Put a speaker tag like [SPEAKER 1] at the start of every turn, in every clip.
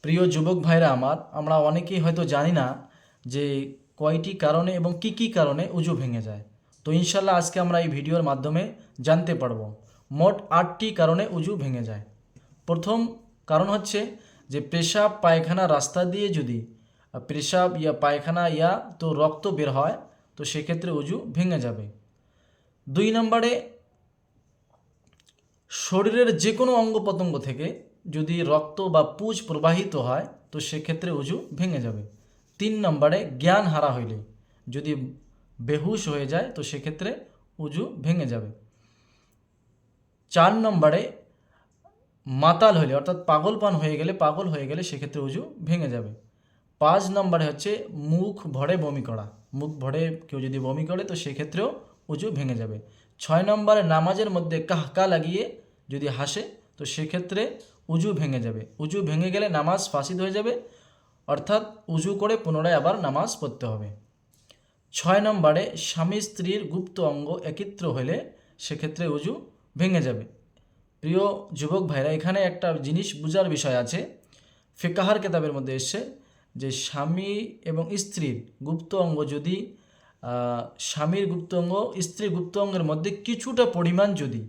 [SPEAKER 1] প্রিয় যুবক ভাইরা আমার, আমরা অনেকেই হয়তো জানি না যে কয়টি কারণে এবং কি কি কারণে উজু ভেঙে যায়। তো ইনশাল্লাহ আজকে আমরা এই ভিডিওর মাধ্যমে জানতে পারবো মোট 8টি কারণে উজু ভেঙে যায়। প্রথম কারণ হচ্ছে যে পেশাব পায়খানা রাস্তা দিয়ে যদি পেশাব ইয়া পায়খানা ইয়া তো রক্ত বের হয়, তো সেক্ষেত্রে উজু ভেঙে যাবে। 2 নম্বরে শরীরের যে কোনো অঙ্গ প্রত্যঙ্গ থেকে যদি রক্ত বা পুজ প্রবাহিত হয়, তো সেক্ষেত্রে উজু ভেঙে যাবে। 3 নম্বরে জ্ঞান হারা হইলে, যদি বেহুশ হয়ে যায়, তো সেক্ষেত্রে উজু ভেঙে যাবে। 4 নম্বরে মাতাল হইলে, অর্থাৎ পাগল হয়ে গেলে সেক্ষেত্রে উজু ভেঙে যাবে। 5 নম্বরে হচ্ছে মুখ ভরে বমি করা, মুখ ভরে কেউ যদি বমি করে, তো সেক্ষেত্রেও উজু ভেঙে যাবে। 6 নম্বরে নামাজের মধ্যে কাহকা লাগিয়ে যদি হাসে, তো সেক্ষেত্রে উজু ভেঙে যাবে। উজু ভেঙে গেলে নামাজ ফাসিদ হয়ে যাবে, অর্থাৎ উজু করে পুনরায় আবার নামাজ পড়তে হবে। 6 নম্বরে স্বামী স্ত্রীর গুপ্ত অঙ্গ একত্র হলে সেক্ষেত্রে উজু ভেঙে যাবে। প্রিয় যুবক ভাইরা, এখানে একটা জিনিস বোঝার বিষয় আছে। ফিকাহার কেতাবের মধ্যে এসছে যে স্বামী এবং স্ত্রীর গুপ্ত অঙ্গ যদি স্বামীর গুপ্ত অঙ্গ স্ত্রীর গুপ্ত অঙ্গের মধ্যে কিছুটা পরিমাণ যদি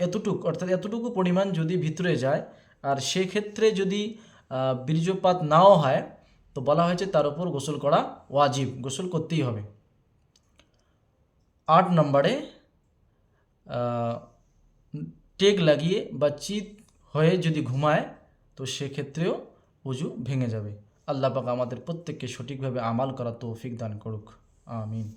[SPEAKER 1] এতটুকু পরিমাণ যদি ভিতরে যায়, আর সেক্ষেত্রে যদি বীর্যপাত নাও হয়, তো বলা হয়েছে তার উপর গোসল করা ওয়াজিব, গোসল করতেই হবে। 8 নম্বরে টেক লাগিয়ে বা চিত হয়ে যদি ঘুমায়, তো সেক্ষেত্রেও উজু ভেঙে যাবে। আল্লাহ পাক আমাদের প্রত্যেককে সঠিকভাবে আমাল করা তৌফিক দান করুক, আমিন।